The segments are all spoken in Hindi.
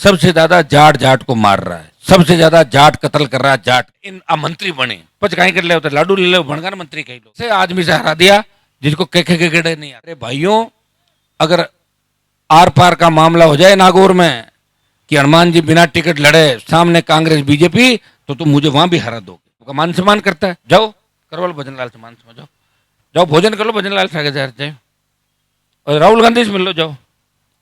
सबसे ज्यादा जाट जाट को मार रहा है, सबसे ज्यादा जाट कत्ल कर रहा है। जाट इन मंत्री बने पच कहीं कर ले होते लाडू ले लो भणगार मंत्री कहीं लो से आदमी से हरा दिया जिसको के गड़े नहीं आते। भाइयों, अगर आर पार का मामला हो जाए नागौर में कि हनुमान जी बिना टिकट लड़े सामने कांग्रेस बीजेपी, तो तुम मुझे वहां भी हरा दोगे। मान सम्मान करता है, जाओ करवाल भजनलाल से मान समझो, जाओ भोजन कर लो भजनलाल से जाए, और राहुल गांधी से मिल लो, जाओ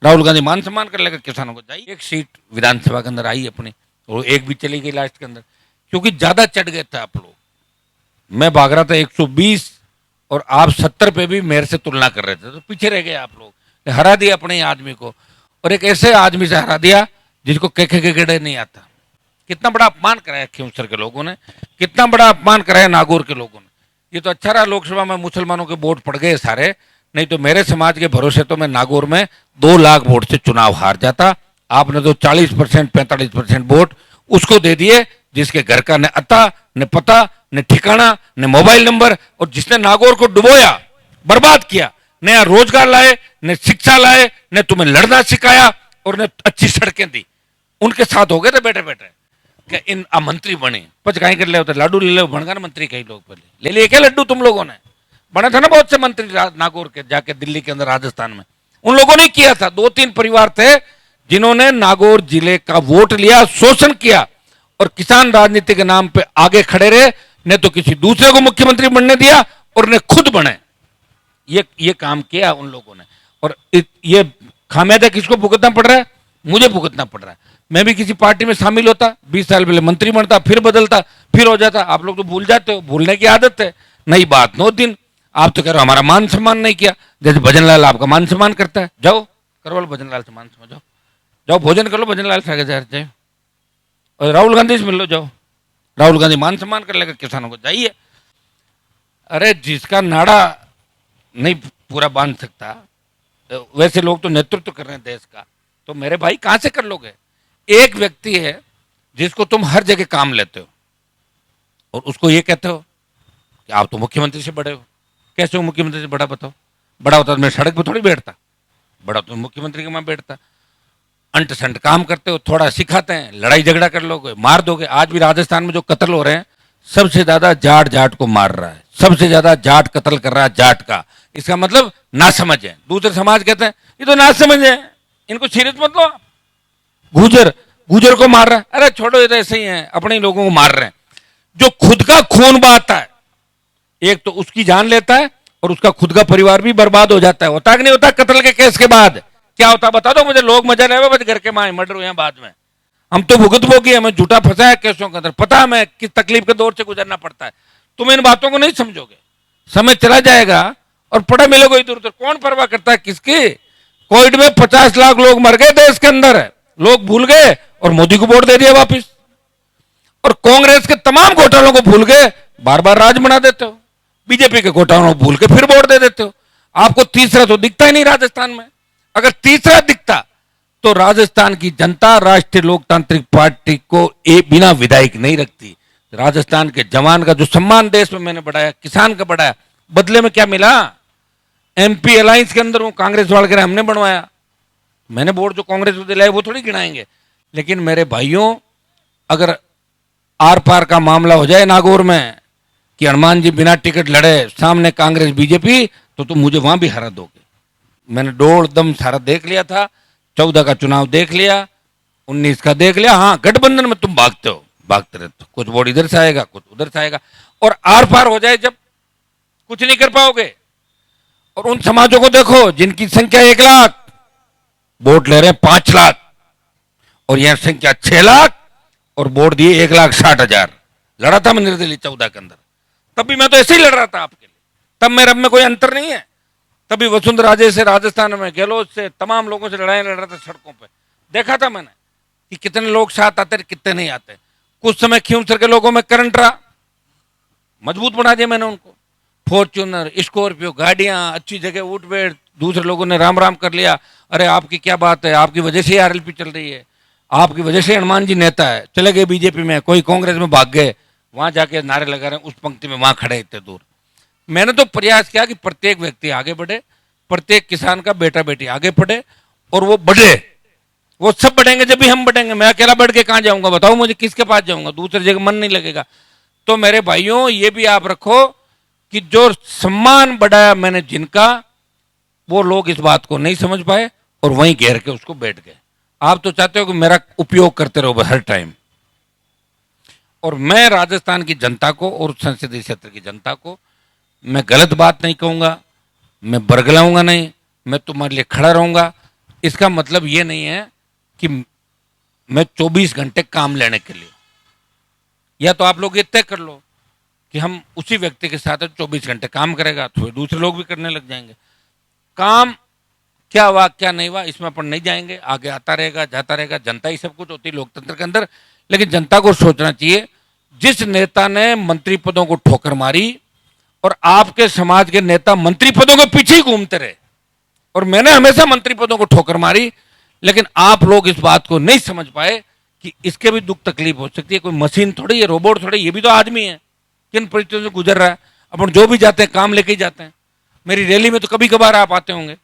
राहुल गांधी मान सम्मान कर लेगा किसानों को। जाइए, एक सीट विधानसभा के अंदर आई अपनी, और एक भी चली गई लास्ट के अंदर, क्योंकि ज्यादा चढ़ गए थे आप लोग। मैं भाग रहा था 120 और आप 70 पे भी मेरे से तुलना कर रहे थे, तो पीछे रह गए आप लोग। हरा दिया अपने आदमी को, और एक ऐसे आदमी से हरा दिया जिसको के गड़े नहीं आता। कितना बड़ा अपमान कराया खींवसर के लोगों ने, कितना बड़ा अपमान कराया नागौर के लोगों ने। ये तो अच्छा रहा लोकसभा में मुसलमानों के वोट पड़ गए सारे, नहीं तो मेरे समाज के भरोसे तो मैं नागौर में 2 लाख वोट से चुनाव हार जाता। आपने तो 40% 45% वोट उसको दे दिए जिसके घर का न अता न पता न ठिकाना न मोबाइल नंबर, और जिसने नागौर को डुबोया, बर्बाद किया। नया रोजगार लाए, न शिक्षा लाए, न तुम्हें लड़ना सिखाया, और न अच्छी सड़कें दी। उनके साथ हो गए थे बैठे बैठे कि इन मंत्री बने पच कहीं कर ले होते लाडू ले लो भणगार मंत्री कई लोग पहले ले लिए क्या लड्डू तुम लोगों ने? बना था ना बहुत से मंत्री नागौर के जाके दिल्ली के अंदर राजस्थान में, उन लोगों ने किया था। 2-3 परिवार थे जिन्होंने नागौर जिले का वोट लिया, शोषण किया, और किसान राजनीति के नाम पे आगे खड़े रहे, ने तो किसी दूसरे को मुख्यमंत्री बनने दिया और ने खुद बने। ये काम किया उन लोगों ने, और ये खामियाजा किसको भुगतना पड़ रहा है? मुझे भुगतना पड़ रहा है। मैं भी किसी पार्टी में शामिल होता, 20 साल पहले मंत्री बनता, फिर बदलता, फिर हो जाता। आप लोग तो भूल जाते हो, भूलने की आदत है। नई बात 9 दिन। आप तो कह रहे हो हमारा मान सम्मान नहीं किया, जैसे भजनलाल आपका मान सम्मान करता है। जाओ करवाल भजनलाल से मान समझो, जाओ भोजन कर लो भजनलाल से जाए, और राहुल गांधी से मिल लो, जाओ राहुल गांधी मान सम्मान कर लेगा किसानों को। जाइए, अरे जिसका नाड़ा नहीं पूरा बांध सकता, वैसे लोग तो नेतृत्व कर रहे हैं देश का, तो मेरे भाई कहां से कर लोगे? एक व्यक्ति है जिसको तुम हर जगह काम लेते हो, और उसको ये कहते हो कि आप तो मुख्यमंत्री से बड़े हो। कैसे हो मुख्यमंत्री से बड़ा? बताओ। बड़ा होता तो मैं सड़क पर थोड़ी बैठता, बड़ा तो मुख्यमंत्री के वहां बैठता। अंट संट काम करते हो, थोड़ा सिखाते हैं, लड़ाई झगड़ा कर लोगे, मार दोगे। आज भी राजस्थान में जो कत्ल हो रहे हैं, सबसे ज्यादा जाट जाट को मार रहा है, सबसे ज्यादा जाट कत्ल कर रहा है जाट का। इसका मतलब नासमझ है। दूसरे समाज कहते हैं ये तो नासमझ है, इनको सीरियस मत लो। गुजर को मार रहा है, अरे छोड़ो ये तो ऐसे ही है, अपने ही लोगों को मार रहे हैं। जो खुद का खून बहाता है, एक तो उसकी जान लेता है, और उसका खुद का परिवार भी बर्बाद हो जाता है। होता कि नहीं होता? कत्ल के केस के बाद क्या होता बता दो मुझे। लोग मजा रहे बस घर के माए मर्डर हुए बाद में। हम तो भुगत भोगी, हमें झूठा फंसा है केसों के अंदर, पता है हमें किस तकलीफ के दौर से गुजरना पड़ता है। तुम इन बातों को नहीं समझोगे, समय चला जाएगा और पड़े मिलोगे इधर उधर। कौन परवाह करता है किसकी? कोविड में 50 लाख लोग मर गए देश के अंदर, लोग भूल गए और मोदी को वोट दे दिया वापिस, और कांग्रेस के तमाम घोटालों को भूल गए, बार बार राज बना देते हो। बीजेपी के घोटालों को भूल के फिर वोट दे देते हो। आपको तीसरा तो दिखता ही नहीं राजस्थान में। अगर तीसरा दिखता तो राजस्थान की जनता राष्ट्रीय लोकतांत्रिक पार्टी को बिना विधायक नहीं रखती। राजस्थान के जवान का जो सम्मान देश में मैंने बढ़ाया, किसान का बढ़ाया, बदले में क्या मिला? एमपी अलायंस के अंदर वो कांग्रेस वाले कह रहे हमने बनवाया, मैंने वोट जो कांग्रेस को दिलाए वो थोड़ी गिनाएंगे। लेकिन मेरे भाइयों, अगर आर पार का मामला हो जाए नागौर में कि हनुमान जी बिना टिकट लड़े सामने कांग्रेस बीजेपी, तो तुम मुझे वहां भी हरा दोगे। मैंने डोल दम सारा देख लिया था, 14 का चुनाव देख लिया, 19 का देख लिया। हाँ, गठबंधन में तुम भागते हो, भागते रहते हो, कुछ वोट इधर से आएगा कुछ उधर से आएगा, और आर पार हो जाए जब कुछ नहीं कर पाओगे। और उन समाजों को देखो जिनकी संख्या 1 लाख, वोट ले रहे हैं 5 लाख, और यह संख्या 6 लाख, और वोट दिए 1,60,000। लड़ा था मैं निर्दलीय 14 के अंदर, तब भी मैं तो ऐसे ही लड़ रहा था आपके लिए। तब मेरे में कोई अंतर नहीं है। तभी वसुंधरा राजे से राजस्थान में, गहलोत से, तमाम लोगों से लड़ाई लड़ रहा था सड़कों पे। देखा था मैंने कि कितने लोग साथ आते कितने नहीं आते। कुछ समय खींवसर के लोगों में करंट रहा, मजबूत बना दिया मैंने उनको। फॉर्च्यूनर, स्कॉर्पियो गाड़ियां, अच्छी जगह उठ बैठ, दूसरे लोगों ने राम राम कर लिया। अरे आपकी क्या बात है, आपकी वजह से आरएलपी चल रही है, आपकी वजह से हनुमान जी नेता है। चले गए बीजेपी में, कोई कांग्रेस में भाग गए, वहां जाके नारे लगा रहे हैं उस पंक्ति में, वहां खड़े इतने दूर। मैंने तो प्रयास किया कि प्रत्येक व्यक्ति आगे बढ़े, प्रत्येक किसान का बेटा बेटी आगे बढ़े, और वो बढ़े, वो सब बढ़ेंगे जब भी हम बढ़ेंगे। मैं अकेला बढ़ के कहां जाऊंगा बताओ मुझे, किसके पास जाऊंगा, दूसरी जगह मन नहीं लगेगा। तो मेरे भाइयों ये भी आप रखो कि जो सम्मान बढ़ाया मैंने जिनका, वो लोग इस बात को नहीं समझ पाए और वहीं घेर के उसको बैठ गए। आप तो चाहते हो कि मेरा उपयोग करते रहो हर टाइम। और मैं राजस्थान की जनता को और संसदीय क्षेत्र की जनता को मैं गलत बात नहीं कहूंगा, मैं बरगलाऊंगा नहीं, मैं तुम्हारे लिए खड़ा रहूंगा। इसका मतलब ये नहीं है कि मैं 24 घंटे काम लेने के लिए, या तो आप लोग ये तय कर लो कि हम उसी व्यक्ति के साथ 24 घंटे काम करेगा, तो दूसरे लोग भी करने लग जाएंगे। काम क्या हुआ क्या नहीं हुआ इसमें अपन नहीं जाएंगे, आगे आता रहेगा जाता रहेगा, जनता ही सब कुछ होती है लोकतंत्र के अंदर। लेकिन जनता को सोचना चाहिए, जिस नेता ने मंत्री पदों को ठोकर मारी और आपके समाज के नेता मंत्री पदों के पीछे ही घूमते रहे, और मैंने हमेशा मंत्री पदों को ठोकर मारी, लेकिन आप लोग इस बात को नहीं समझ पाए कि इसके भी दुख तकलीफ हो सकती है। कोई मशीन थोड़ी है, रोबोट थोड़ी, ये भी तो आदमी है, किन परिस्थितियों से गुजर रहा है। अपन जो भी जाते हैं काम लेके ही जाते हैं। मेरी रैली में तो कभी कभार आप आते होंगे।